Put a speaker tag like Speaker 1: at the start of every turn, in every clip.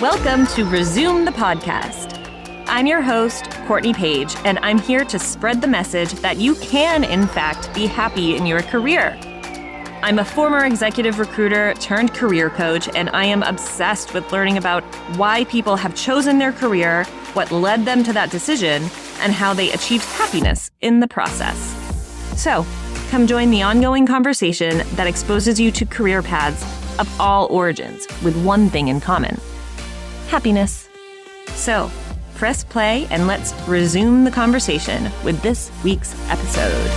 Speaker 1: Welcome to Resume the Podcast. I'm your host, Courtney Page, and I'm here to spread the message that you can, in fact, be happy in your career. I'm a former executive recruiter turned career coach, and I am obsessed with learning about why people have chosen their career, what led them to that decision, and how they achieved happiness in the process. So, come join the ongoing conversation that exposes you to career paths of all origins with one thing in common: happiness. So, press play and let's resume the conversation with this week's episode.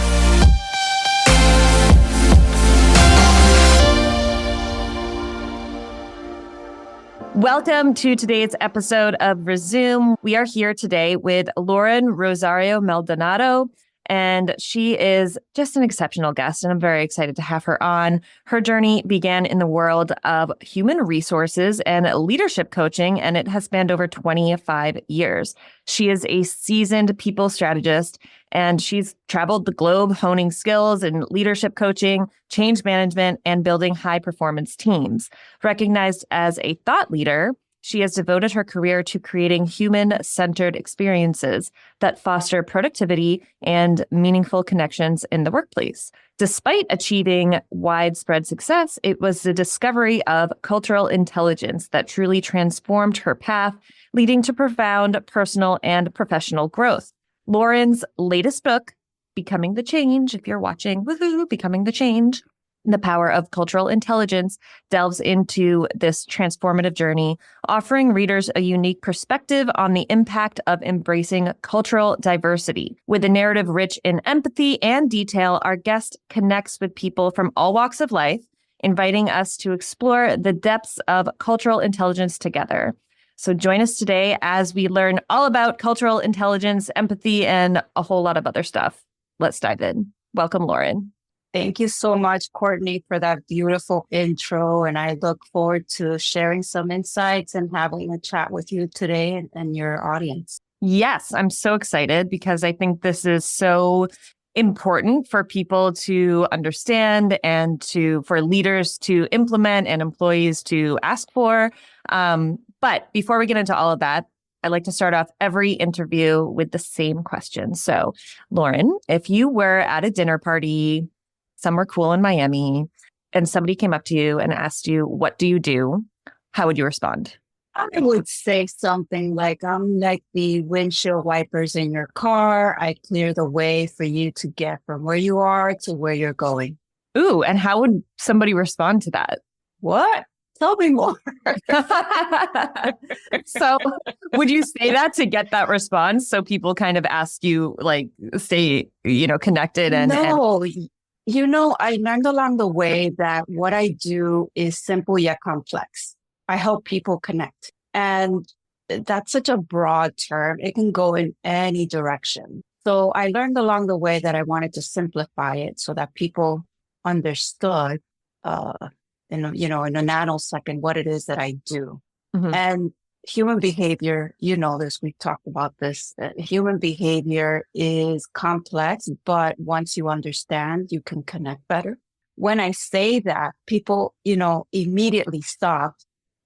Speaker 1: Welcome to today's episode of Resume. We are here today with Loren Rosario-Maldonado, and she is just an exceptional guest, and I'm very excited to have her on. Her journey began in the world of human resources and leadership coaching, and it has spanned over 25 years. She is a seasoned people strategist, and she's traveled the globe honing skills in leadership coaching, change management, and building high-performance teams. Recognized as a thought leader, she has devoted her career to creating human-centered experiences that foster productivity and meaningful connections in the workplace. Despite achieving widespread success, it was the discovery of cultural intelligence that truly transformed her path, leading to profound personal and professional growth. Loren's latest book, Becoming the Change, if you're watching, woohoo, Becoming the Change, The Power of Cultural Intelligence, delves into this transformative journey, offering readers a unique perspective on the impact of embracing cultural diversity. With a narrative rich in empathy and detail, our guest connects with people from all walks of life, inviting us to explore the depths of cultural intelligence together. So join us today as we learn all about cultural intelligence, empathy, and a whole lot of other stuff. Let's dive in. Welcome, Loren.
Speaker 2: Thank you so much, Courtney, for that beautiful intro. And I look forward to sharing some insights and having a chat with you today and your audience.
Speaker 1: Yes, I'm so excited because I think this is so important for people to understand and for leaders to implement and employees to ask for. But before we get into all of that, I like to start off every interview with the same question. So, Loren, if you were at a dinner party somewhere cool in Miami and somebody came up to you and asked you, what do you do? How would you respond?
Speaker 2: I would say something like, I'm like the windshield wipers in your car. I clear the way for you to get from where you are to where you're going.
Speaker 1: Ooh, and how would somebody respond to that?
Speaker 2: What? Tell me more.
Speaker 1: So would you say that to get that response? So people kind of ask you, like, stay, connected
Speaker 2: No. I learned along the way that what I do is simple yet complex. I help people connect. And that's such a broad term. It can go in any direction. So I learned along the way that I wanted to simplify it so that people understood, in a nanosecond, what it is that I do. Mm-hmm. And human behavior, we've talked about this. Human behavior is complex, but once you understand, you can connect better. When I say that, people, immediately stop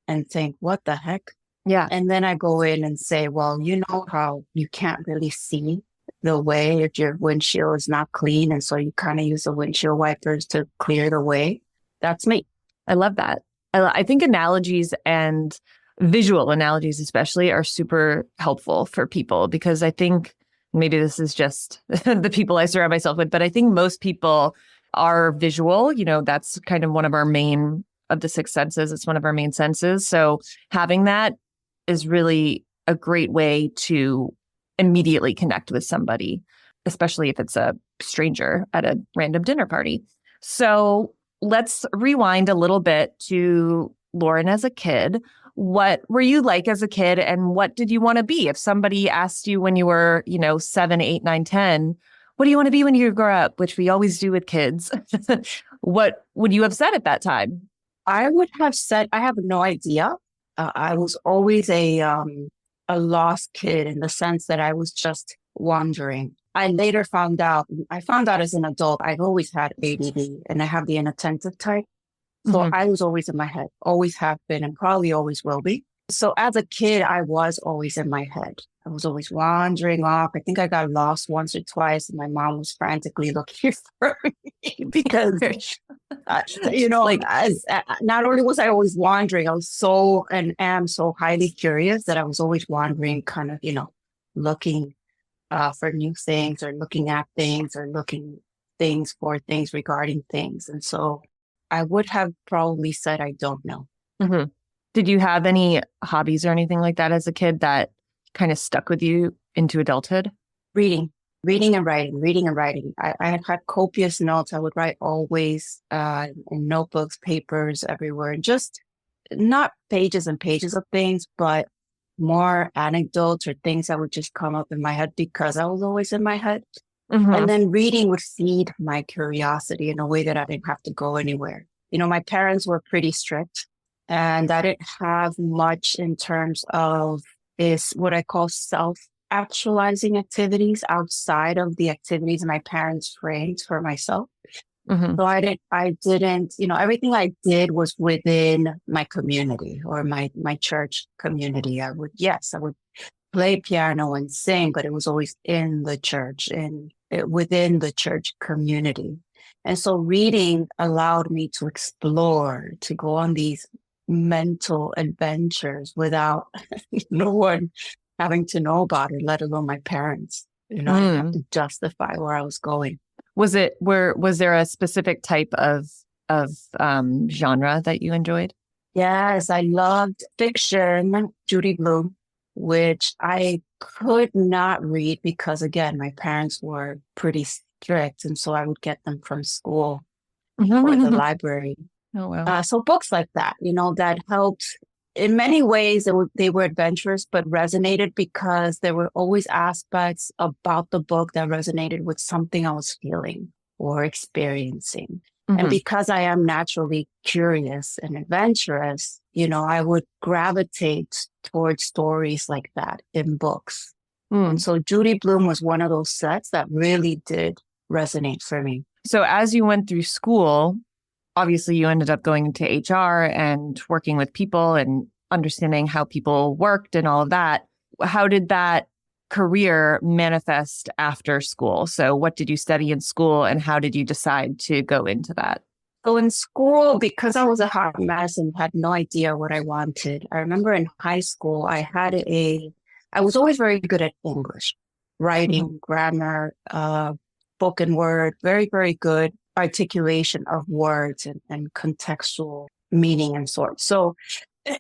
Speaker 2: and think, what the heck?
Speaker 1: Yeah.
Speaker 2: And then I go in and say, well, you know how you can't really see the way if your windshield is not clean. And so you kind of use the windshield wipers to clear the way. That's me.
Speaker 1: I love that. I think analogies and visual analogies especially are super helpful for people, because I think maybe this is just the people I surround myself with, but I think most people are visual. That's kind of one of the six senses. It's one of our main senses. So having that is really a great way to immediately connect with somebody, especially if it's a stranger at a random dinner party. So let's rewind a little bit to Loren as a kid. What were you like as a kid, and what did you want to be? If somebody asked you when you were, 7, 8, 9, 10, what do you want to be when you grow up? Which we always do with kids. What would you have said at that time?
Speaker 2: I would have said, I have no idea. I was always a lost kid in the sense that I was just wandering. I later found out as an adult, I've always had ADD and I have the inattentive type. So I was always in my head, always have been and probably always will be. So as a kid, I was always in my head. I was always wandering off. I think I got lost once or twice, and my mom was frantically looking for me because,
Speaker 1: Like,
Speaker 2: as not only was I always wandering, I was so and am so highly curious that I was always wandering, kind of, looking for new things or looking at things or looking things for things regarding things. And so I would have probably said, I don't know.
Speaker 1: mhm. Did you have any hobbies or anything like that as a kid that kind of stuck with you into adulthood?
Speaker 2: Reading, reading and writing, reading and writing. I had copious notes. I would write always in notebooks, papers, everywhere, and just not pages and pages of things, but more anecdotes or things that would just come up in my head because I was always in my head. And
Speaker 1: Hmm.
Speaker 2: then reading would feed my curiosity in a way that I didn't have to go anywhere. My parents were pretty strict, and I didn't have much in terms of is what I call self-actualizing activities outside of the activities my parents framed for myself.
Speaker 1: Hmm.
Speaker 2: So I didn't, everything I did was within my community or my church community. I would play piano and sing, but it was always in the church and within the church community. And so reading allowed me to explore, to go on these mental adventures without no one having to know about it, let alone my parents. I didn't have
Speaker 1: Mm.
Speaker 2: to justify where I was going.
Speaker 1: Was there a specific type of genre that you enjoyed?
Speaker 2: Yes, I loved fiction, Judy Blume, which I could not read because, again, my parents were pretty strict. And so I would get them from school or the library.
Speaker 1: Oh, wow.
Speaker 2: So books like that, that helped. In many ways, they were adventurous, but resonated because there were always aspects about the book that resonated with something I was feeling or experiencing. And
Speaker 1: Hmm.
Speaker 2: because I am naturally curious and adventurous, I would gravitate towards stories like that in books. And
Speaker 1: Mm.
Speaker 2: so Judy Blume was one of those sets that really did resonate for me.
Speaker 1: So as you went through school, obviously you ended up going into HR and working with people and understanding how people worked and all of that. How did that career manifest after school? So what did you study in school and how did you decide to go into that?
Speaker 2: So in school, because I was a hot mess and had no idea what I wanted, I remember in high school, I was always very good at English,
Speaker 1: Mhm.
Speaker 2: writing, grammar, spoken word, very, very good articulation of words and contextual meaning and sort. So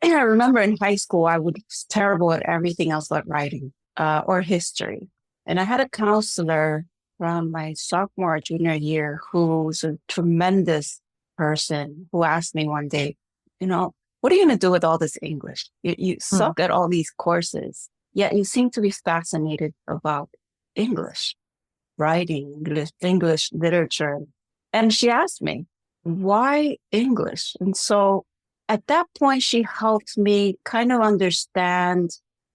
Speaker 2: I remember in high school, I was terrible at everything else but writing, or history. And I had a counselor around my sophomore or junior year who was a tremendous person who asked me one day, what are you going to do with all this English? You
Speaker 1: Mhm.
Speaker 2: suck at all these courses, yet you seem to be fascinated about English, writing, English literature. And she asked me, why English? And so at that point, she helped me kind of understand,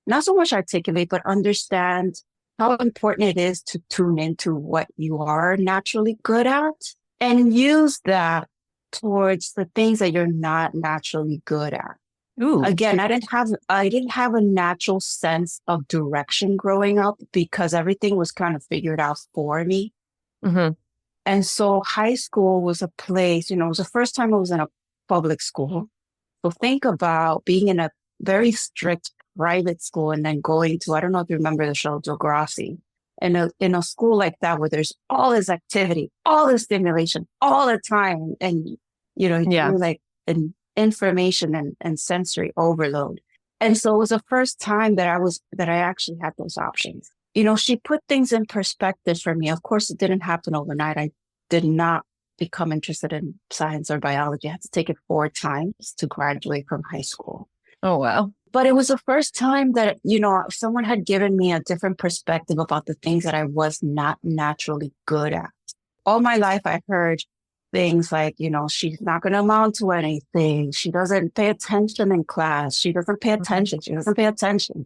Speaker 2: not so much articulate, but understand how important it is to tune into what you are naturally good at and use that towards the things that you're not naturally good at.
Speaker 1: Ooh.
Speaker 2: Again, I didn't have a natural sense of direction growing up because everything was kind of figured out for me.
Speaker 1: Hmm.
Speaker 2: And so high school was a place, it was the first time I was in a public school. So think about being in a very strict private school and then going to, I don't know if you remember the show Degrassi, in a school like that where there's all this activity, all this stimulation all the time. And,
Speaker 1: Yeah.
Speaker 2: you're like an information and sensory overload. And so it was the first time that I actually had those options. She put things in perspective for me. Of course, it didn't happen overnight. I did not become interested in science or biology. I had to take it 4 times to graduate from high school.
Speaker 1: Oh, wow.
Speaker 2: But it was the first time that, someone had given me a different perspective about the things that I was not naturally good at. All my life, I heard things like, she's not going to amount to anything. She doesn't pay attention in class. She doesn't pay
Speaker 1: Hmm.
Speaker 2: attention. She doesn't pay attention.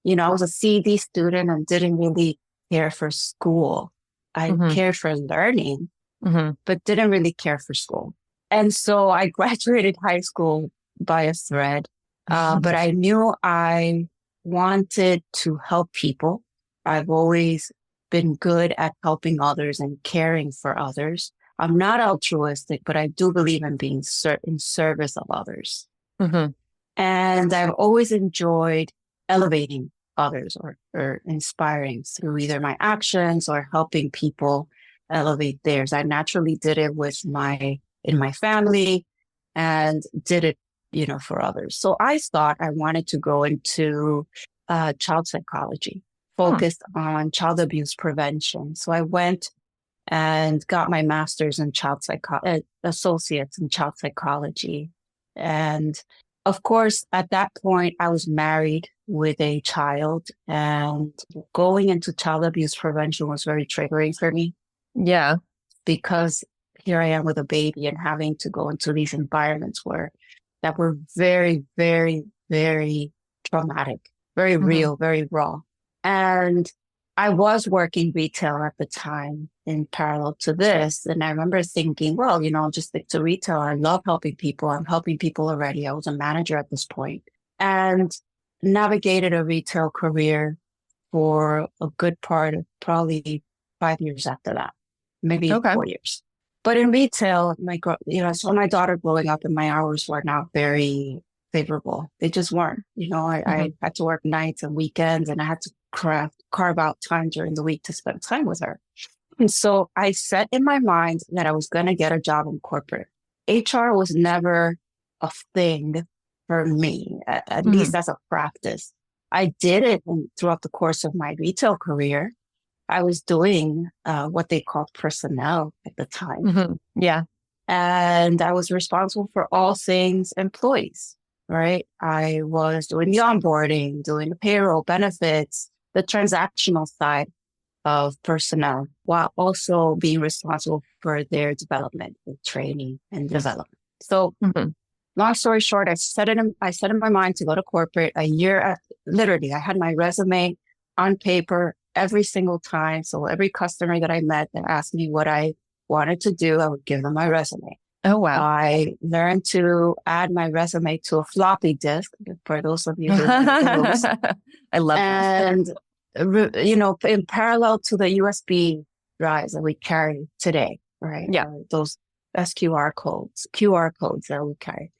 Speaker 2: I was a CD student and didn't really care for school. I
Speaker 1: Hmm.
Speaker 2: cared for learning,
Speaker 1: Hmm.
Speaker 2: but didn't really care for school. And so I graduated high school by a thread. But I knew I wanted to help people. I've always been good at helping others and caring for others. I'm not altruistic, but I do believe in being in service of others.
Speaker 1: Mhm.
Speaker 2: And I've always enjoyed elevating others or inspiring through either my actions or helping people elevate theirs. I naturally did it in my family and did it, for others. So I thought I wanted to go into child psychology,
Speaker 1: Hmm.
Speaker 2: focused on child abuse prevention. So I went and got my master's in associates in child psychology. And of course, at that point, I was married with a child, and going into child abuse prevention was very triggering for me
Speaker 1: Yeah.
Speaker 2: because here I am with a baby and having to go into these environments that were very, very, very traumatic, very
Speaker 1: Mhm.
Speaker 2: real, very raw. And I was working retail at the time in parallel to this. And I remember thinking, well, I'll just stick to retail. I love helping people. I'm helping people already. I was a manager at this point and navigated a retail career for a good part of probably 5 years after that, maybe
Speaker 1: Okay.
Speaker 2: 4 years. But in retail, I saw my daughter growing up and my hours were not very favorable. They just weren't. I
Speaker 1: Mhm.
Speaker 2: had to work nights and weekends and I had to carve out time during the week to spend time with her. And so I set in my mind that I was going to get a job in corporate. HR was never a thing for me, at least
Speaker 1: Mhm.
Speaker 2: as a practice. I did it throughout the course of my retail career. I was doing what they called personnel at the time.
Speaker 1: Mhm. Yeah.
Speaker 2: And I was responsible for all things employees, right? I was doing the onboarding, doing the payroll, benefits, the transactional side of personnel, while also being responsible for their development, and training and development. So
Speaker 1: Mhm.
Speaker 2: long story short, I set in my mind to go to corporate a year literally, I had my resume on paper every single time. So every customer that I met that asked me what I wanted to do, I would give them my resume.
Speaker 1: Oh, wow.
Speaker 2: I learned to add my resume to a floppy disk for those of you who remember those.
Speaker 1: I love that.
Speaker 2: And, in parallel to the USB drives that we carry today, right?
Speaker 1: Yeah.
Speaker 2: Those QR codes that we carry.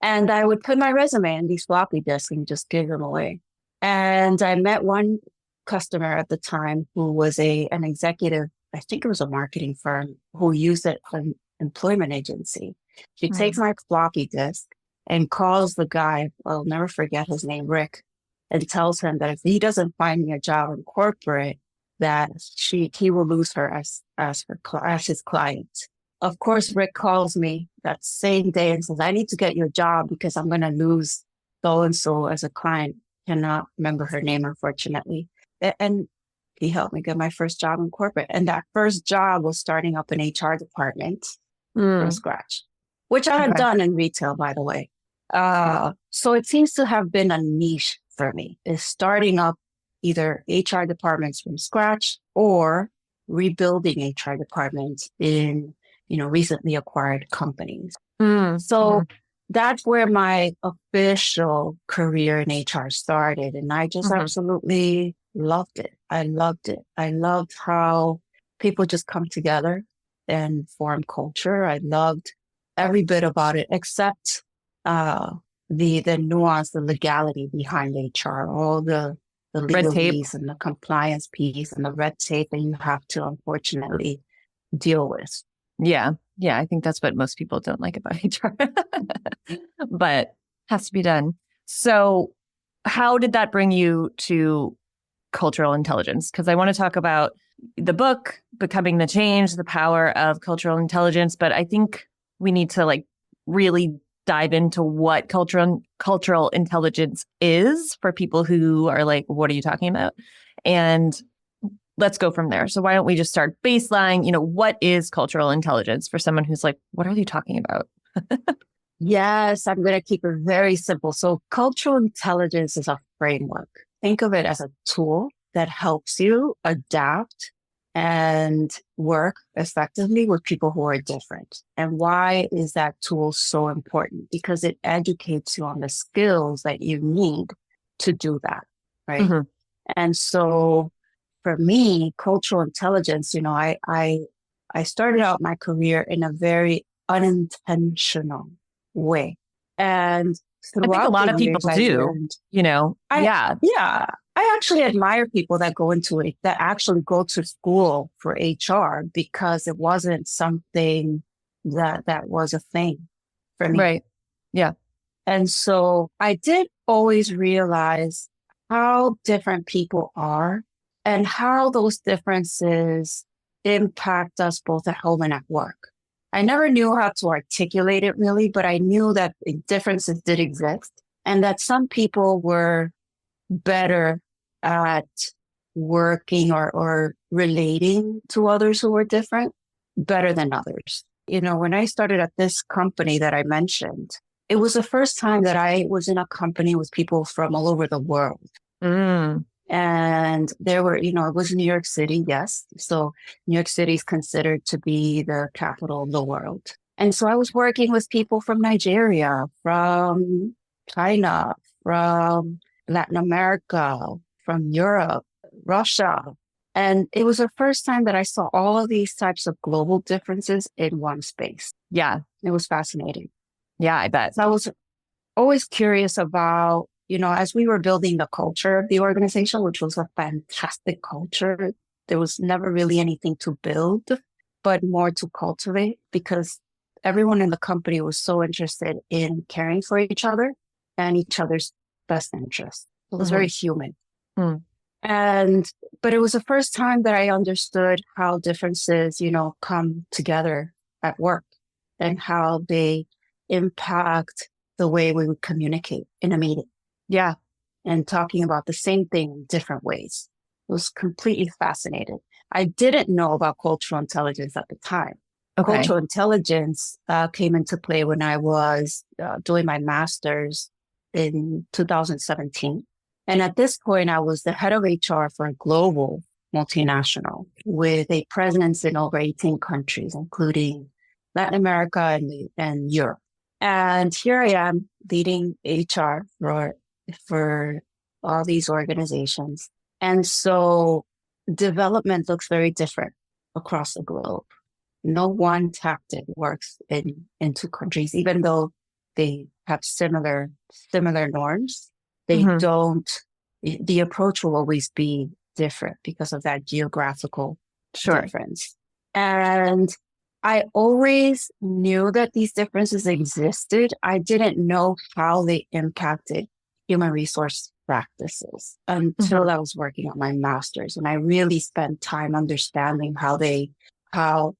Speaker 2: And I would put my resume in these floppy disks and just give them away. And I met one customer at the time who was an executive, I think it was a marketing firm, who used it for an employment agency. She takes
Speaker 1: Mm.
Speaker 2: my floppy disk and calls the guy, I'll never forget his name, Rick, and tells him that if he doesn't find me a job in corporate, that he will lose her as his client. Of course, Rick calls me that same day and says, I need to get your job because I'm going to lose so and so as a client. Cannot remember her name, unfortunately. And he helped me get my first job in corporate. And that first job was starting up an HR department from
Speaker 1: Mm.
Speaker 2: scratch, which I had
Speaker 1: Okay.
Speaker 2: done in retail, by the way. So it seems to have been a niche for me, is starting up either HR departments from scratch or rebuilding HR departments in, recently acquired companies.
Speaker 1: Mm.
Speaker 2: So
Speaker 1: Mhm.
Speaker 2: that's where my official career in HR started. And I just
Speaker 1: Mhm.
Speaker 2: absolutely loved it. I loved it. I loved how people just come together and form culture. I loved every bit about it, except uh, the nuance, the legality behind HR, all the
Speaker 1: Red tape.
Speaker 2: legalese and the compliance piece and the red tape that you have to unfortunately deal with.
Speaker 1: Yeah. Yeah. I think that's what most people don't like about HR, but has to be done. So, how did that bring you to cultural intelligence? Because I want to talk about the book, Becoming the Change, the power of cultural intelligence. But I think we need to really dive into what cultural intelligence is for people who are like, what are you talking about? And let's go from there. So why don't we just start baseline? What is cultural intelligence for someone who's like, what are you talking about?
Speaker 2: Yes, I'm going to keep it very simple. So cultural intelligence is a framework. Think of it as a tool that helps you adapt and work effectively with people who are different. And why is that tool so important? Because it educates you on the skills that you need to do that, right?
Speaker 1: Hmm.
Speaker 2: And so for me, cultural intelligence, I started out my career in a very unintentional way. And
Speaker 1: I think a
Speaker 2: throughout the
Speaker 1: lot of
Speaker 2: years,
Speaker 1: people
Speaker 2: I
Speaker 1: do,
Speaker 2: learned I,
Speaker 1: yeah,
Speaker 2: yeah, I actually admire people that go into it, that actually go to school for HR because it wasn't something that was a thing for me.
Speaker 1: right. Yeah.
Speaker 2: And so I did always realize how different people are and how those differences impact us both at home and at work. I never knew how to articulate it really, but I knew that the differences did exist and that some people were better at working or relating to others who were different better than others. When I started at this company that I mentioned, it was the first time that I was in a company with people from all over the world.
Speaker 1: Mm.
Speaker 2: And there were, it was New York City, yes. So New York City is considered to be the capital of the world. And so I was working with people from Nigeria, from China, from Latin America, from Europe, Russia. And it was the first time that I saw all of these types of global differences in one space.
Speaker 1: Yeah.
Speaker 2: It was fascinating.
Speaker 1: Yeah, I bet.
Speaker 2: So I was always curious about, as we were building the culture of the organization, which was a fantastic culture, there was never really anything to build, but more to cultivate because everyone in the company was so interested in caring for each other and each other's best interests. It was very
Speaker 1: Hmm.
Speaker 2: human.
Speaker 1: Mm.
Speaker 2: But it was the first time that I understood how differences, come together at work and how they impact the way we would communicate in a meeting.
Speaker 1: Yeah.
Speaker 2: And talking about the same thing in different ways. I was completely fascinated. I didn't know about cultural intelligence at the time.
Speaker 1: Okay.
Speaker 2: Cultural intelligence came into play when I was doing my master's in 2017. And at this point, I was the head of HR for a global multinational with a presence in over 18 countries, including Latin America and Europe. And here I am leading HR for all these organizations. And so development looks very different across the globe. No one tactic works in two countries, even though they have similar norms. They
Speaker 1: Hmm.
Speaker 2: don't, the approach will always be different because of that geographical
Speaker 1: Sure.
Speaker 2: difference. And I always knew that these differences existed. I didn't know how they impacted human resource practices
Speaker 1: Hmm.
Speaker 2: until I was working on my master's. And I really spent time understanding how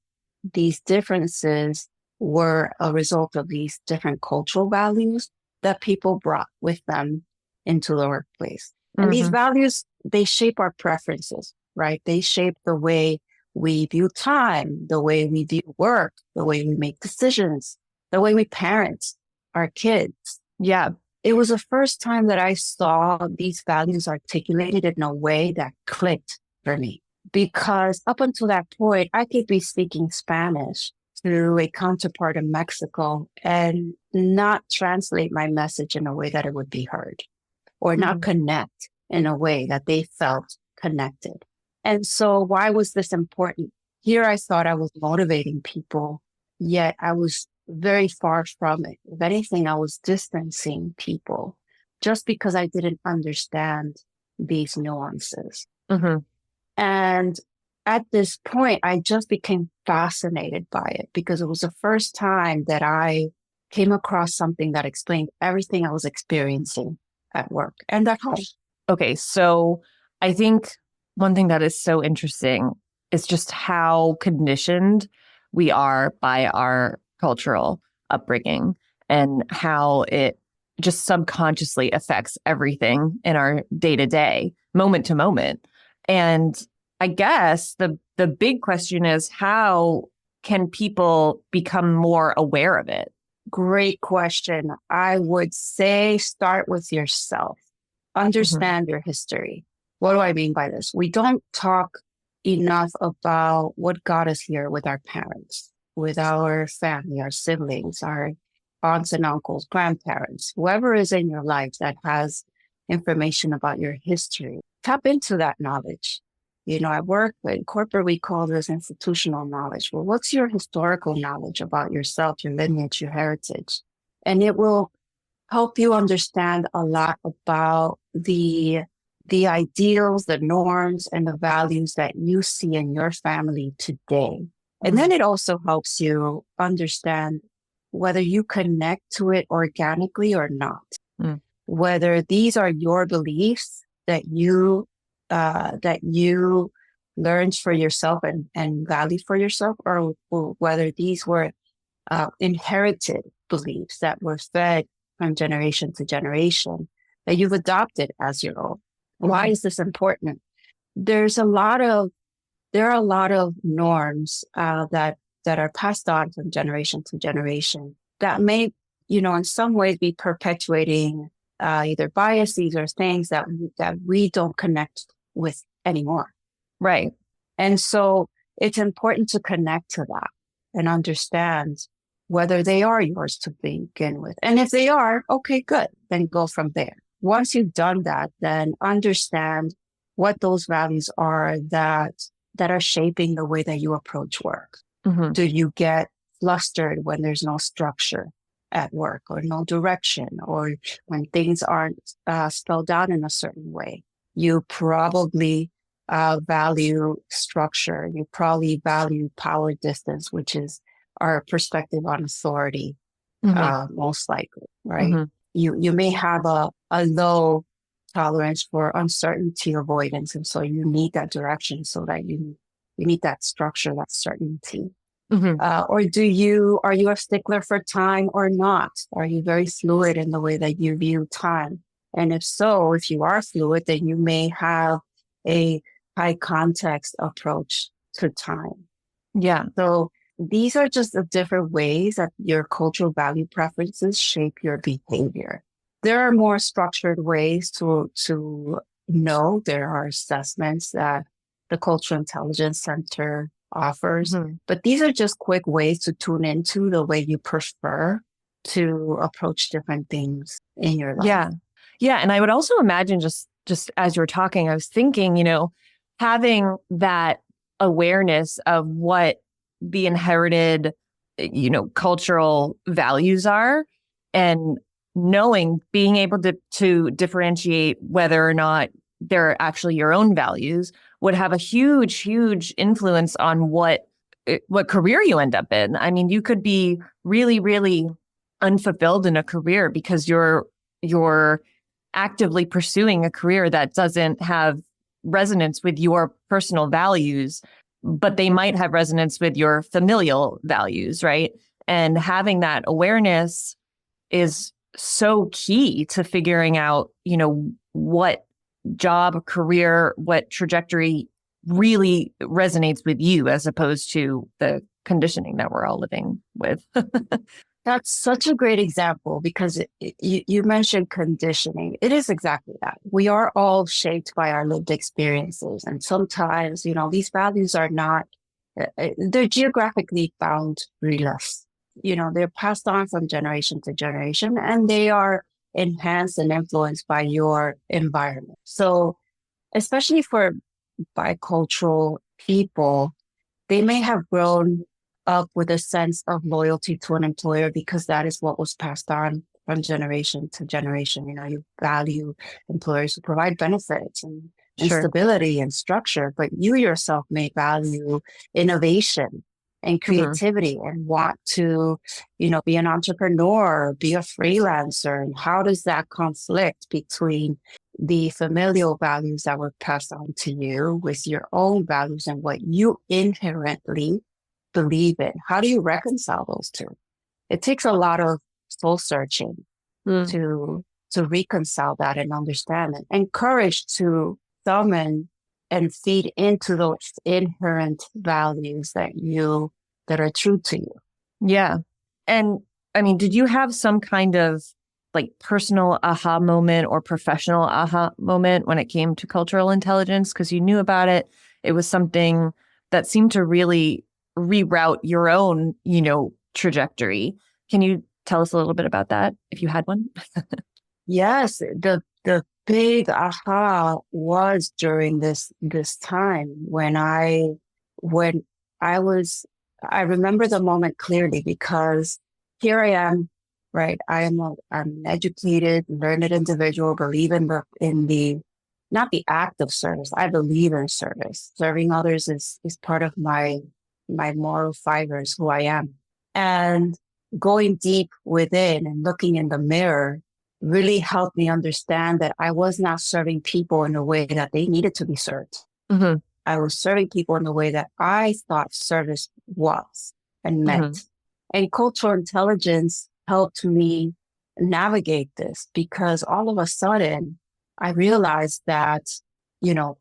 Speaker 2: these differences were a result of these different cultural values that people brought with them into the workplace. And these
Speaker 1: Hmm.
Speaker 2: values, they shape our preferences, right? They shape the way we view time, the way we view work, the way we make decisions, the way we parent our kids.
Speaker 1: Yeah.
Speaker 2: It was the first time that I saw these values articulated in a way that clicked for me. Because up until that point, I could be speaking Spanish to a counterpart in Mexico and not translate my message in a way that it would be heard or not
Speaker 1: Hmm.
Speaker 2: connect in a way that they felt connected. And so why was this important? Here I thought I was motivating people, yet I was very far from it. If anything, I was distancing people just because I didn't understand these nuances.
Speaker 1: Hmm.
Speaker 2: And at this point, I just became fascinated by it because it was the first time that I came across something that explained everything I was experiencing at work and at home.
Speaker 1: Okay. So I think one thing that is so interesting is just how conditioned we are by our cultural upbringing and how it just subconsciously affects everything in our day to day, moment to moment. And I guess the big question is how can people become more aware of it?
Speaker 2: Great question. I would say start with yourself.
Speaker 1: Hmm.
Speaker 2: Understand your history. What do I mean by this? We don't talk enough about what got us here with our parents, with our family, our siblings, our aunts and uncles, grandparents, whoever is in your life that has information about your history. Tap into that knowledge. At work, in corporate, we call this institutional knowledge. Well, what's your historical knowledge about yourself, your lineage, your heritage? And it will help you understand a lot about the ideals, the norms, and the values that you see in your family today. And then it also helps you understand whether you connect to it organically or not, whether these are your beliefs that you learned for yourself and valued for yourself, or whether these were inherited beliefs that were fed from generation to generation that you've adopted as your own. Why is this important? There's a lot of there are a lot of norms that are passed on from generation to generation that may, in some ways be perpetuating either biases or things that we don't connect with anymore.
Speaker 1: Right.
Speaker 2: And so it's important to connect to that and understand whether they are yours to begin with. And if they are, okay, good, then go from there. Once you've done that, then understand what those values are that are shaping the way that you approach work. Do you get flustered when there's no structure at work or no direction, or when things aren't spelled out in a certain way? You probably value structure. You probably value power distance, which is our perspective on authority, most likely, right? You may have a low tolerance for uncertainty avoidance, and so you need that direction so that you need that structure, that certainty. Or are you a stickler for time or not? Are you very fluid in the way that you view time? And if so, if you are fluid, then you may have a high context approach to time.
Speaker 1: Yeah.
Speaker 2: So these are just the different ways that your cultural value preferences shape your behavior. There are more structured ways to know. There are assessments that the Cultural Intelligence Center offers, but these are just quick ways to tune into the way you prefer to approach different things in your life.
Speaker 1: Yeah. Yeah. And I would also imagine just as you were talking, I was thinking, having that awareness of what the inherited, cultural values are, and being able to differentiate whether or not they're actually your own values would have a huge, huge influence on what career you end up in. I mean, you could be really, really unfulfilled in a career because you're actively pursuing a career that doesn't have resonance with your personal values, but they might have resonance with your familial values, right? And having that awareness is so key to figuring out, what job, career, what trajectory really resonates with you as opposed to the conditioning that we're all living with.
Speaker 2: That's such a great example because you mentioned conditioning. It is exactly that. We are all shaped by our lived experiences. And sometimes, these values are not, they're geographically boundaryless. They're passed on from generation to generation, and they are enhanced and influenced by your environment. So especially for bicultural people, they may have grown up with a sense of loyalty to an employer because that is what was passed on from generation to generation. You value employers who provide benefits and stability and structure, but you yourself may value innovation and creativity and want to, be an entrepreneur, be a freelancer. And how does that conflict between the familial values that were passed on to you with your own values and what you inherently believe in? How do you reconcile those two? It takes a lot of soul searching to reconcile that and understand it, and courage to summon and feed into those inherent values that are true to you.
Speaker 1: Yeah. And I mean, did you have some kind of like personal aha moment or professional aha moment when it came to cultural intelligence? Because you knew about it. It was something that seemed to really reroute your own, trajectory. Can you tell us a little bit about that if you had one?
Speaker 2: Yes, the big aha was during this time when I was I remember the moment clearly because here I am, right? I'm an educated, learned individual, believe in the not the act of service. I believe in service. Serving others is part of my moral fibers, who I am. And going deep within and looking in the mirror really helped me understand that I was not serving people in a way that they needed to be served.
Speaker 1: Mm-hmm.
Speaker 2: I was serving people in the way that I thought service was and
Speaker 1: Mm-hmm.
Speaker 2: meant. And cultural intelligence helped me navigate this because all of a sudden I realized that,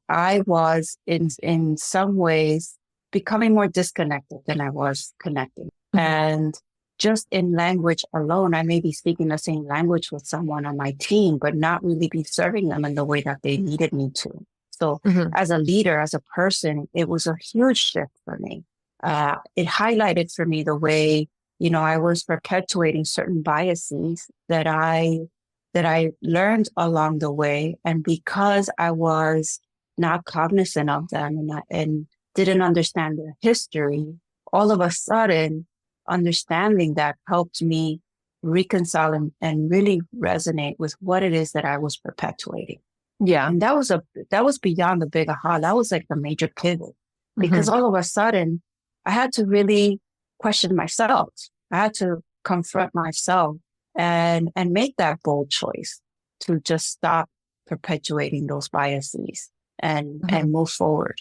Speaker 2: I was in some ways becoming more disconnected than I was connecting.
Speaker 1: Mm-hmm.
Speaker 2: And just in language alone, I may be speaking the same language with someone on my team, but not really be serving them in the way that they needed me to. So
Speaker 1: Mm-hmm.
Speaker 2: as a leader, as a person, it was a huge shift for me. It highlighted for me the way, I was perpetuating certain biases that I learned along the way. And because I was not cognizant of them and didn't understand their history, all of a sudden, understanding that helped me reconcile and really resonate with what it is that I was perpetuating.
Speaker 1: Yeah.
Speaker 2: And that was beyond the big aha. That was like the major pivot
Speaker 1: Mm-hmm.
Speaker 2: because all of a sudden I had to really question myself. I had to confront myself and make that bold choice to just stop perpetuating those biases
Speaker 1: Mm-hmm.
Speaker 2: and move forward.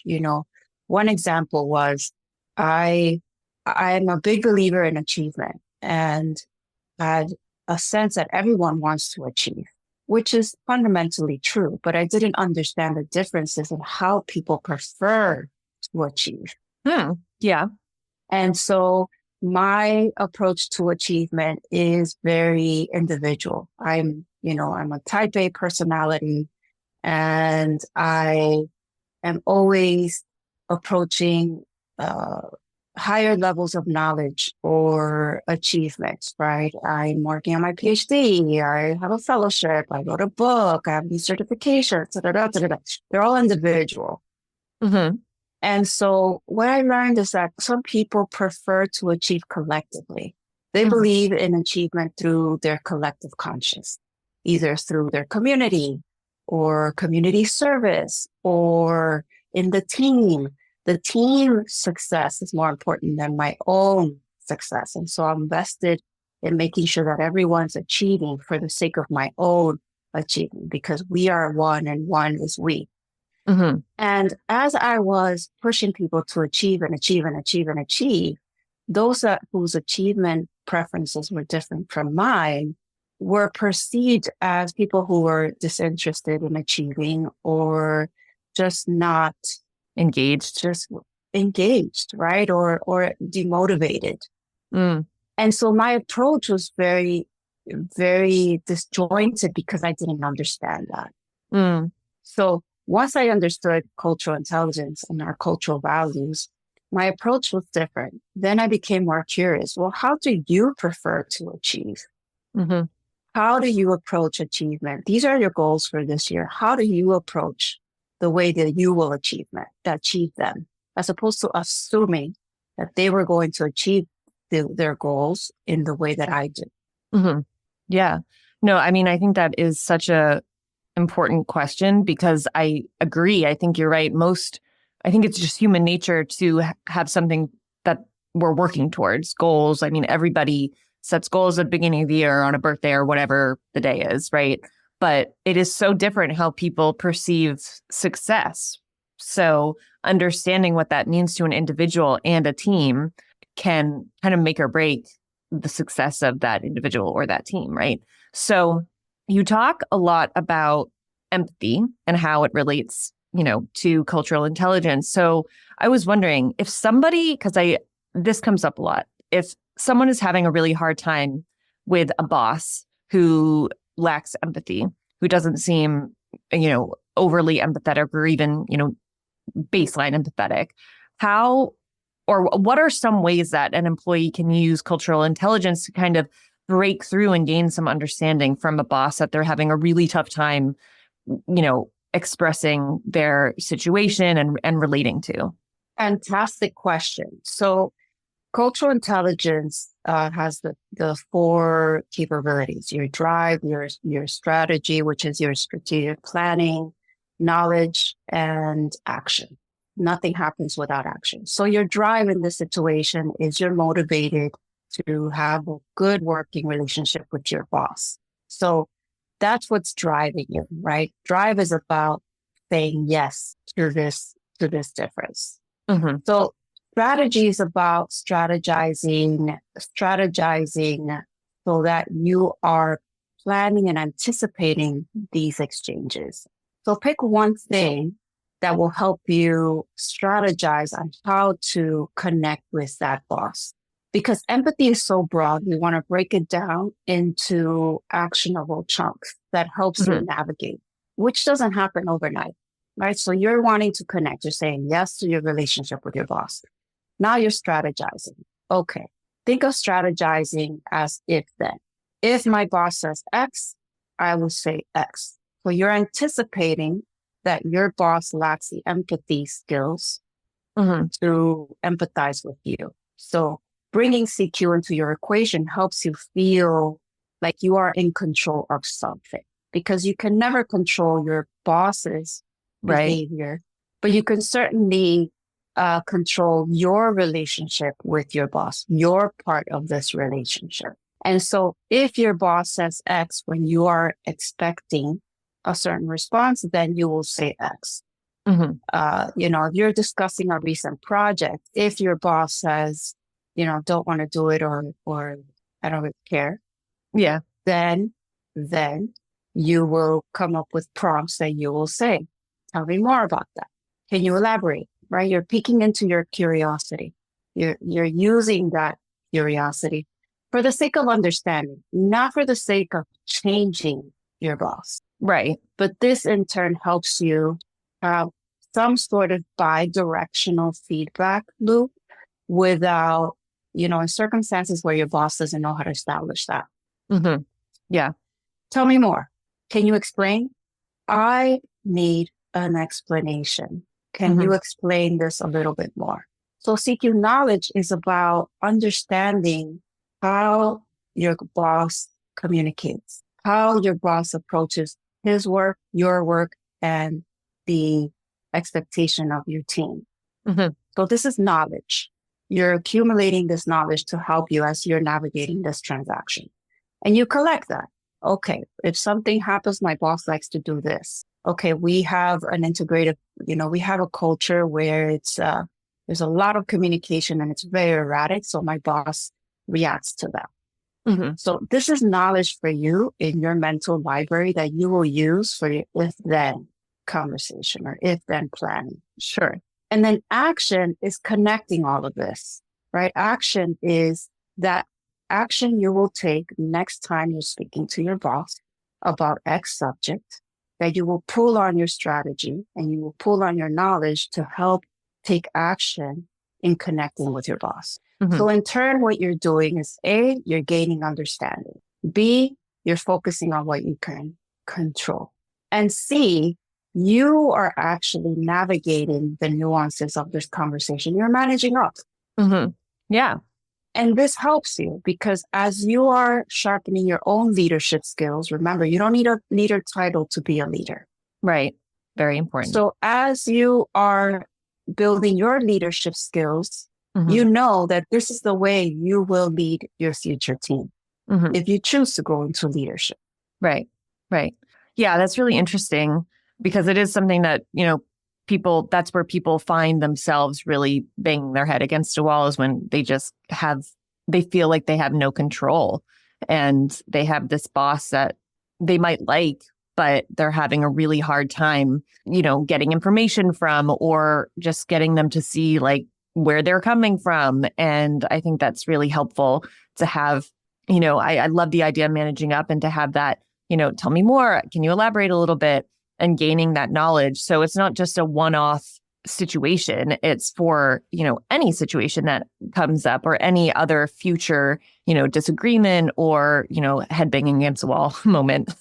Speaker 2: One example was I I am a big believer in achievement and had a sense that everyone wants to achieve, which is fundamentally true, but I didn't understand the differences in how people prefer to achieve.
Speaker 1: Hmm. Yeah.
Speaker 2: And so my approach to achievement is very individual. I'm a type A personality and I am always approaching uh, higher levels of knowledge or achievements, right? I'm working on my PhD. I have a fellowship. I wrote a book. I have these certifications. Da, da, da, da, da, da. They're all individual.
Speaker 1: Mm-hmm.
Speaker 2: And so what I learned is that some people prefer to achieve collectively. They
Speaker 1: Mm-hmm.
Speaker 2: believe in achievement through their collective conscious, either through their community or community service or in the team. The team success is more important than my own success. And so I'm vested in making sure that everyone's achieving for the sake of my own achievement because we are one and one is we.
Speaker 1: Mm-hmm.
Speaker 2: And as I was pushing people to achieve and achieve and achieve and achieve, those whose achievement preferences were different from mine were perceived as people who were disinterested in achieving or just not
Speaker 1: Engaged.
Speaker 2: just engaged, right? Or demotivated.
Speaker 1: Mm.
Speaker 2: And so my approach was very, very disjointed because I didn't understand that.
Speaker 1: Mm.
Speaker 2: So once I understood cultural intelligence and our cultural values, my approach was different. Then I became more curious. Well, how do you prefer to achieve?
Speaker 1: Mm-hmm.
Speaker 2: How do you approach achievement? These are your goals for this year. How do you approach the way that you will achieve them, as opposed to assuming that they were going to achieve their goals in the way that I did?
Speaker 1: Mm-hmm. Yeah. No, I mean, I think that is such a important question because I agree. I think you're right. I think it's just human nature to have something that we're working towards, goals. I mean, everybody sets goals at the beginning of the year on a birthday or whatever the day is, right? But it is so different how people perceive success. So understanding what that means to an individual and a team can kind of make or break the success of that individual or that team, right? So you talk a lot about empathy and how it relates, to cultural intelligence. So I was wondering if somebody, this comes up a lot, if someone is having a really hard time with a boss who lacks empathy, who doesn't seem, overly empathetic or even, baseline empathetic. How or what are some ways that an employee can use cultural intelligence to kind of break through and gain some understanding from a boss that they're having a really tough time, expressing their situation and relating to?
Speaker 2: Fantastic question. So cultural intelligence has the four capabilities: your drive, your strategy, which is your strategic planning, knowledge, and action. Nothing happens without action. So your drive in this situation is you're motivated to have a good working relationship with your boss. So that's what's driving you, right? Drive is about saying yes to this difference.
Speaker 1: Mm-hmm.
Speaker 2: So strategy is about strategizing so that you are planning and anticipating these exchanges. So pick one thing that will help you strategize on how to connect with that boss. Because empathy is so broad, we want to break it down into actionable chunks that helps you navigate, which doesn't happen overnight, right? So you're wanting to connect. You're saying yes to your relationship with your boss. Now you're strategizing. Okay. Think of strategizing as if then. If my boss says X, I will say X. So you're anticipating that your boss lacks the empathy skills to empathize with you. So bringing CQ into your equation helps you feel like you are in control of something, because you can never control your boss's behavior, but you can certainly control your relationship with your boss, your part of this relationship. And so if your boss says X when you are expecting a certain response, then you will say X. If you're discussing a recent project, if your boss says, don't want to do it or I don't really care.
Speaker 1: Yeah.
Speaker 2: Then you will come up with prompts that you will say, tell me more about that. Can you elaborate? Right? You're peeking into your curiosity. You're using that curiosity for the sake of understanding, not for the sake of changing your boss.
Speaker 1: Right.
Speaker 2: But this in turn helps you have some sort of bi-directional feedback loop without, in circumstances where your boss doesn't know how to establish that.
Speaker 1: Yeah.
Speaker 2: Tell me more. Can you explain? I need an explanation. Can you explain this a little bit more? So CQ knowledge is about understanding how your boss communicates, how your boss approaches his work, your work, and the expectation of your team. So this is knowledge. You're accumulating this knowledge to help you as you're navigating this transaction. And you collect that. Okay, if something happens, my boss likes to do this. Okay, we have an integrated, we have a culture where it's, there's a lot of communication and it's very erratic. So my boss reacts to that. So this is knowledge for you in your mental library that you will use for your if-then conversation or if-then planning.
Speaker 1: Sure.
Speaker 2: And then action is connecting all of this, right? Action is that action you will take next time you're speaking to your boss about X subject, that you will pull on your strategy and you will pull on your knowledge to help take action in connecting with your boss. So in turn, what you're doing is A, you're gaining understanding. B, you're focusing on what you can control. And C, you are actually navigating the nuances of this conversation. You're managing up.
Speaker 1: Yeah.
Speaker 2: And this helps you because as you are sharpening your own leadership skills, remember, you don't need a leader title to be a leader.
Speaker 1: Right. Very important.
Speaker 2: So as you are building your leadership skills, you know that this is the way you will lead your future team if you choose to go into leadership.
Speaker 1: Right. Right. Yeah, that's really interesting because it is something that, that's where people find themselves really banging their head against a wall is when they feel like they have no control and they have this boss that they might like, but they're having a really hard time, getting information from or just getting them to see like where they're coming from. And I think that's really helpful to have, I love the idea of managing up and to have that, tell me more. Can you elaborate a little bit? And gaining that knowledge. So it's not just a one-off situation. It's for, any situation that comes up or any other future, disagreement or, headbanging against the wall moment.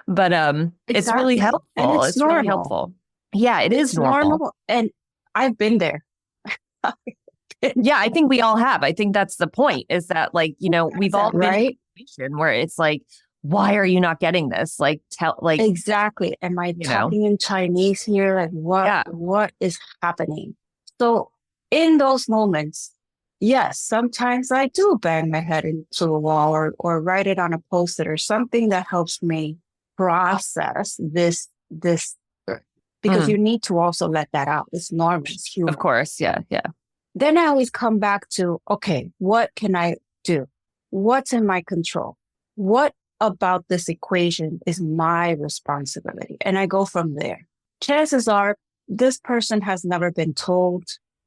Speaker 1: But it's really
Speaker 2: Exactly.
Speaker 1: helpful.
Speaker 2: And it's
Speaker 1: It's really
Speaker 2: normal.
Speaker 1: helpful. Yeah, it is
Speaker 2: It's
Speaker 1: normal.
Speaker 2: normal. And I've been there.
Speaker 1: Yeah, I think we all have. I think that's the point is that we've all been in
Speaker 2: Right?
Speaker 1: a situation where it's like, why are you not getting this?
Speaker 2: Exactly. Am I talking in Chinese here? Like
Speaker 1: Yeah.
Speaker 2: what is happening? So in those moments, yes, sometimes I do bang my head into a wall or write it on a post-it or something that helps me process this because you need to also let that out. It's normal. It's human.
Speaker 1: Of course. Yeah. Yeah.
Speaker 2: Then I always come back to, okay, what can I do? What's in my control? What about this equation is my responsibility? And I go from there. Chances are this person has never been told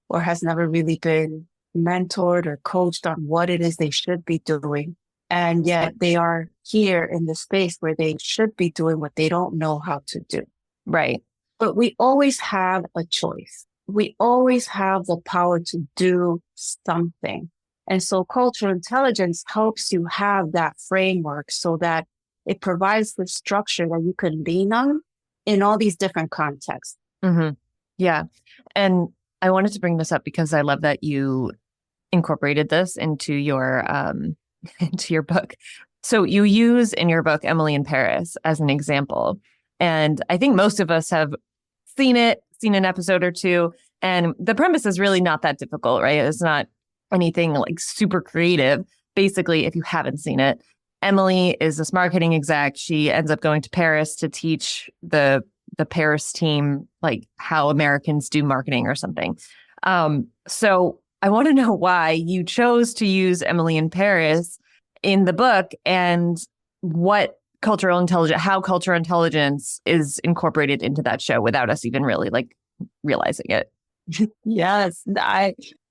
Speaker 2: or has never really been mentored or coached on what it is they should be doing. And yet they are here in the space where they should be doing what they don't know how to do.
Speaker 1: Right.
Speaker 2: But we always have a choice. We always have the power to do something. And so cultural intelligence helps you have that framework so that it provides the structure that you can lean on in all these different contexts.
Speaker 1: Mm-hmm. Yeah. And I wanted to bring this up because I love that you incorporated this into your book. So you use in your book Emily in Paris as an example. And I think most of us have seen an episode or two. And the premise is really not that difficult, right? It's not anything like super creative. Basically, if you haven't seen it, Emily is this marketing exec. She ends up going to Paris to teach the Paris team like how Americans do marketing or something. So I want to know why you chose to use Emily in Paris in the book and how cultural intelligence is incorporated into that show without us even really realizing it.
Speaker 2: Yes,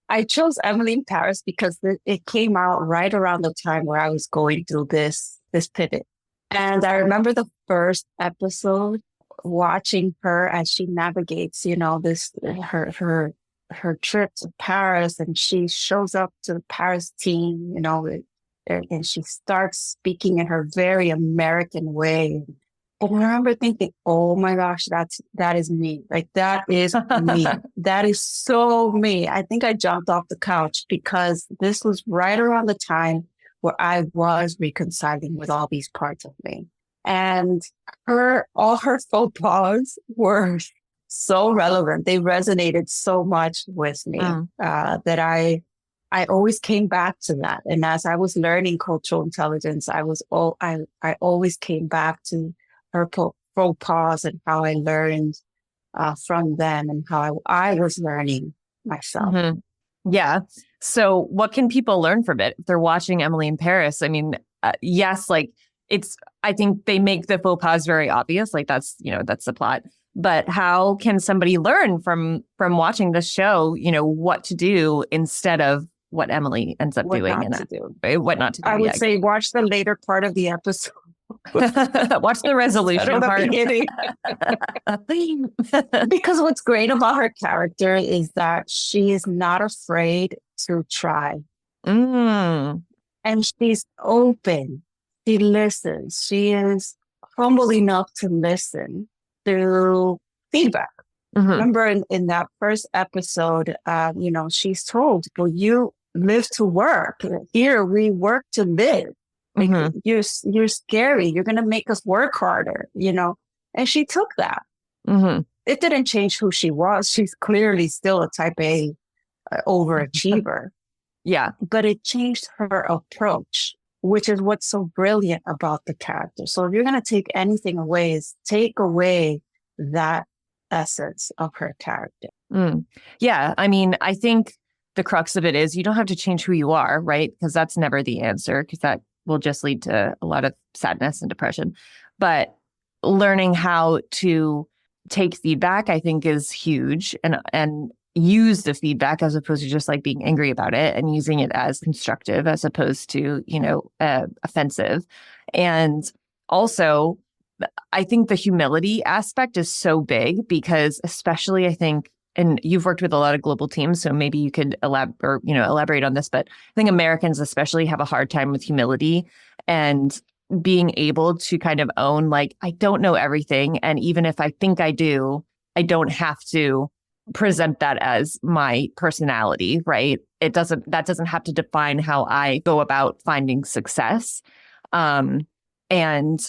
Speaker 2: I chose Emily in Paris because it came out right around the time where I was going through this pivot. And I remember the first episode watching her as she navigates, her trip to Paris, and she shows up to the Paris team, and she starts speaking in her very American way. And I remember thinking, oh my gosh, that is me. Like, that is me. That is so me. I think I jumped off the couch because this was right around the time where I was reconciling with all these parts of me. And all her faux pas were so relevant. They resonated so much with me that I always came back to that. And as I was learning cultural intelligence, I always came back to her faux pas and how I learned from them and how I was learning myself.
Speaker 1: Mm-hmm. Yeah. So what can people learn from it if they're watching Emily in Paris? I mean, yes, I think they make the faux pas very obvious. Like that's the plot. But how can somebody learn from watching the show, what to do instead of what Emily ends up doing?
Speaker 2: What not to do. I would say watch the later part of the episode.
Speaker 1: Watch the resolution part.
Speaker 2: Because what's great about her character is that she is not afraid to try. And she's open. She listens. She is humble enough to listen to feedback. Mm-hmm. Remember in that first episode, she's told, well, you live to work. Here we work to live. Mm-hmm. You're scary. You're going to make us work harder, And she took that. Mm-hmm. It didn't change who she was. She's clearly still a type A overachiever.
Speaker 1: Yeah.
Speaker 2: But it changed her approach, which is what's so brilliant about the character. So if you're going to take anything away, is take away that essence of her character.
Speaker 1: Yeah. I mean, I think the crux of it is you don't have to change who you are, right? Because that's never the answer, because that will just lead to a lot of sadness and depression. But learning how to take feedback, I think, is huge, and use the feedback as opposed to just being angry about it, and using it as constructive as opposed to, offensive. And also, I think the humility aspect is so big because especially I think, and you've worked with a lot of global teams, so maybe you could elaborate on this, but I think Americans especially have a hard time with humility and being able to kind of own, like, I don't know everything. And even if I think I do, I don't have to present that as my personality, right? That doesn't have to define how I go about finding success. And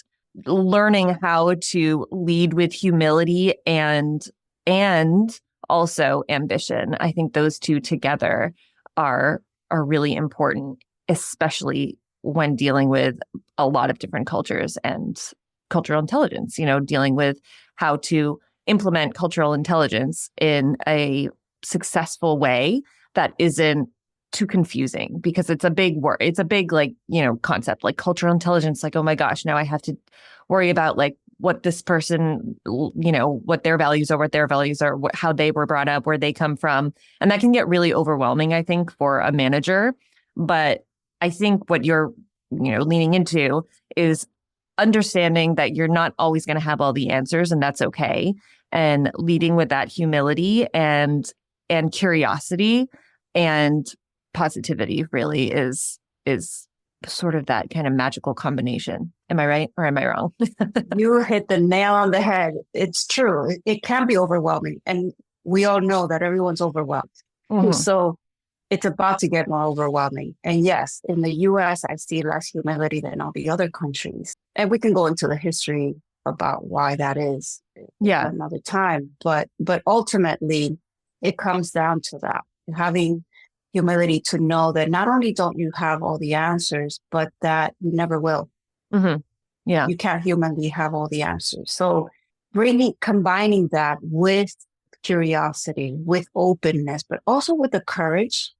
Speaker 1: learning how to lead with humility and also ambition. I think those two together are really important, especially when dealing with a lot of different cultures and cultural intelligence, dealing with how to implement cultural intelligence in a successful way that isn't too confusing, because it's a big word. It's a big, concept, like cultural intelligence. Like, oh my gosh, now I have to worry about like what this person, what their values are, how they were brought up, where they come from. And that can get really overwhelming, I think, for a manager. But I think what you're, leaning into is understanding that you're not always going to have all the answers, and that's okay. And leading with that humility and curiosity and positivity really is sort of that kind of magical combination. Am I right or am I wrong?
Speaker 2: You hit the nail on the head. It's true. It can be overwhelming. And we all know that everyone's overwhelmed.
Speaker 1: Mhm.
Speaker 2: So it's about to get more overwhelming. And yes, in the US, I see less humility than all the other countries. And we can go into the history about why that is another time. But ultimately, it comes down to that, having humility to know that not only don't you have all the answers, but that you never will.
Speaker 1: Mm-hmm. Yeah.
Speaker 2: You can't humanly have all the answers. So combining that with curiosity, with openness, but also with the courage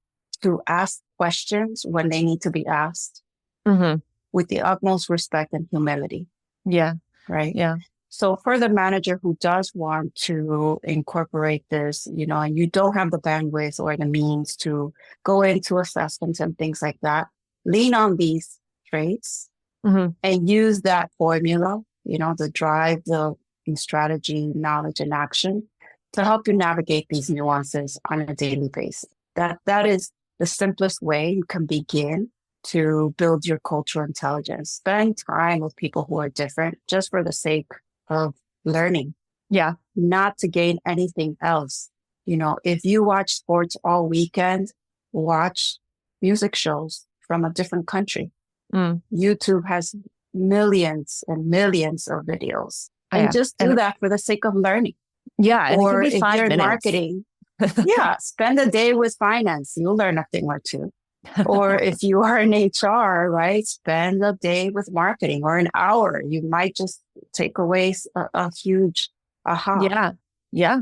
Speaker 2: to ask questions when they need to be asked,
Speaker 1: Mm-hmm.
Speaker 2: with the utmost respect and humility.
Speaker 1: Yeah.
Speaker 2: Right.
Speaker 1: Yeah.
Speaker 2: So for the manager who does want to incorporate this, and you don't have the bandwidth or the means to go into assessments and things like that, lean on these traits
Speaker 1: Mm-hmm.
Speaker 2: and use that formula, the drive, the strategy, knowledge, and action to help you navigate these nuances on a daily basis. That is the simplest way you can begin to build your cultural intelligence. Spend time with people who are different just for the sake of learning.
Speaker 1: Yeah.
Speaker 2: Not to gain anything else. If you watch sports all weekend, watch music shows from a different country. YouTube has millions and millions of videos. And just do that for the sake of learning.
Speaker 1: Yeah.
Speaker 2: Or
Speaker 1: if
Speaker 2: you're in
Speaker 1: minutes.
Speaker 2: marketing, spend a day with finance. You'll learn a thing or two. Or if you are in HR, right, spend a day with marketing or an hour. You might just take away a huge aha.
Speaker 1: Yeah. Yeah.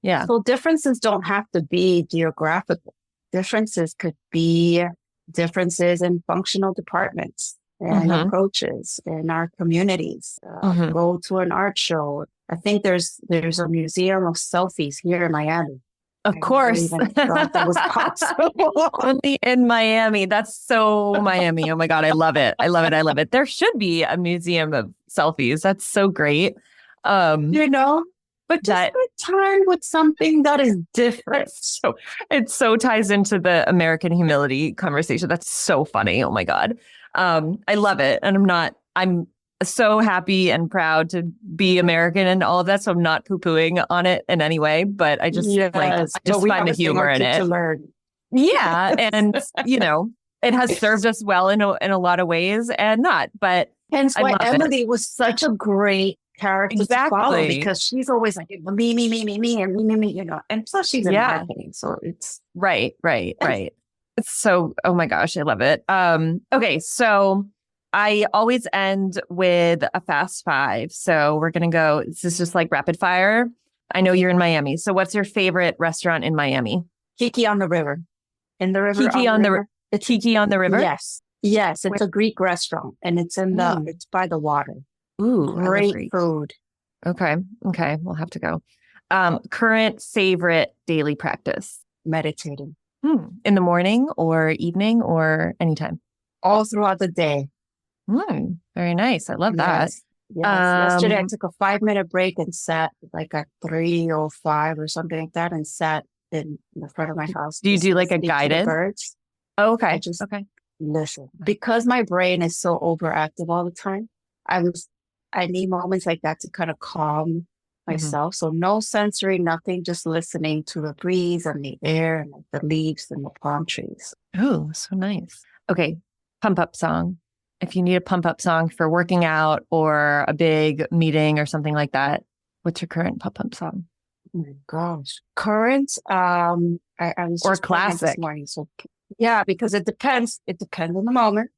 Speaker 1: Yeah.
Speaker 2: So differences don't have to be geographical. Differences could be differences in functional departments and approaches in our communities. Go to an art show. I think there's a museum of selfies here in Miami.
Speaker 1: Of course.
Speaker 2: I thought that was possible.
Speaker 1: Only in Miami. That's so Miami. Oh my God. I love it. I love it. I love it. There should be a museum of selfies. That's so great.
Speaker 2: But just spend time with something that is different.
Speaker 1: So it so ties into the American humility conversation. That's so funny. Oh my God. I love it. And I'm so happy and proud to be American and all of that. So I'm not poo-pooing on it in any way, but I just just find the humor in it.
Speaker 2: To learn.
Speaker 1: Yeah. And, it has served us well in a lot of ways and not, but
Speaker 2: hence why Emily was such a great character to follow, because she's always like me, and me, and plus she's in marketing. So it's
Speaker 1: right. It's so, oh my gosh, I love it. Okay. So I always end with a fast five. So we're going to go, this is just like rapid fire. I know you're in Miami. So what's your favorite restaurant in Miami?
Speaker 2: Kiki on the River. In the river.
Speaker 1: Kiki on the River. It's Kiki on the River?
Speaker 2: Yes. It's a Greek restaurant and it's it's by the water.
Speaker 1: Ooh,
Speaker 2: great food.
Speaker 1: Okay. We'll have to go. Current favorite daily practice?
Speaker 2: Meditating.
Speaker 1: In the morning or evening or anytime?
Speaker 2: All throughout the day.
Speaker 1: Very nice. I love that.
Speaker 2: Yes. Yes. Yesterday I
Speaker 1: Um,
Speaker 2: took a 5 minute break and sat like at 3:05 or something like that and sat in the front of my house
Speaker 1: do you
Speaker 2: just
Speaker 1: do like a
Speaker 2: listening to the
Speaker 1: guided?
Speaker 2: birds.
Speaker 1: Oh,
Speaker 2: I
Speaker 1: okay.
Speaker 2: just
Speaker 1: Okay.
Speaker 2: listen because my brain is so overactive all the time. I was I need moments like that to kind of calm
Speaker 1: Mhm.
Speaker 2: myself. So no sensory, nothing, just listening to the breeze and the air and like, the leaves and the palm trees.
Speaker 1: Oh, so nice. Okay. Pump up song. If you need a pump up song for working out or a big meeting or something like that, what's your current pump up song?
Speaker 2: Oh my gosh. Current, I was
Speaker 1: Or
Speaker 2: just playing it this
Speaker 1: classic?
Speaker 2: morning. So yeah, because it depends. It depends on the moment.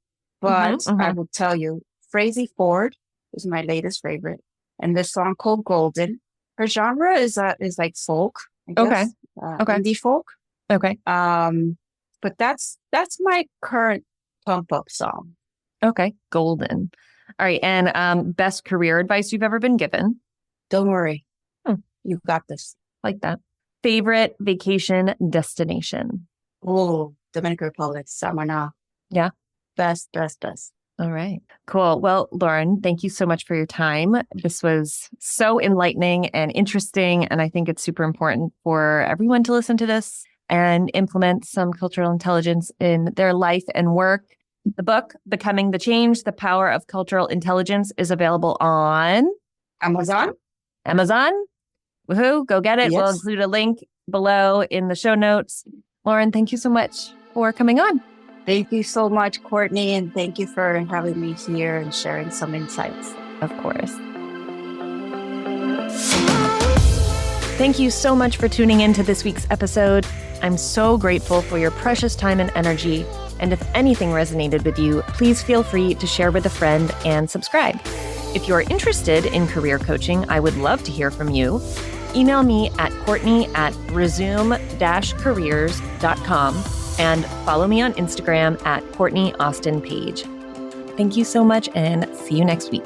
Speaker 1: Hmm.
Speaker 2: But I will tell you, Frazee Ford is my latest favorite. And this song called Golden. Her genre is like folk, I
Speaker 1: Okay.
Speaker 2: guess,
Speaker 1: Okay.
Speaker 2: indie folk.
Speaker 1: Okay.
Speaker 2: Um, but that's my current pump up song.
Speaker 1: Okay. Golden. All right. And best career advice you've ever been given?
Speaker 2: Don't worry,
Speaker 1: Hmm,
Speaker 2: you got this.
Speaker 1: like that. Favorite vacation destination?
Speaker 2: Oh, Dominican Republic, Samana.
Speaker 1: Yeah.
Speaker 2: Best, best, best.
Speaker 1: All right. Cool. Well, Loren, thank you so much for your time. This was so enlightening and interesting. And I think it's super important for everyone to listen to this and implement some cultural intelligence in their life and work. The book, Becoming the Change, The Power of Cultural Intelligence, is available on
Speaker 2: Amazon?
Speaker 1: Amazon. Woohoo. Go get it. We'll
Speaker 2: Yes.
Speaker 1: include a link below in the show notes. Loren, thank you so much for coming on.
Speaker 2: Thank you so much, Courtney, and thank you for having me here and sharing some insights.
Speaker 1: Of course. Thank you so much for tuning in to this week's episode. I'm so grateful for your precious time and energy. And if anything resonated with you, please feel free to share with a friend and subscribe. If you're interested in career coaching, I would love to hear from you. Email me at courtney@resume-careers.com and follow me on Instagram at Courtney Austin Page. Thank you so much and see you next week.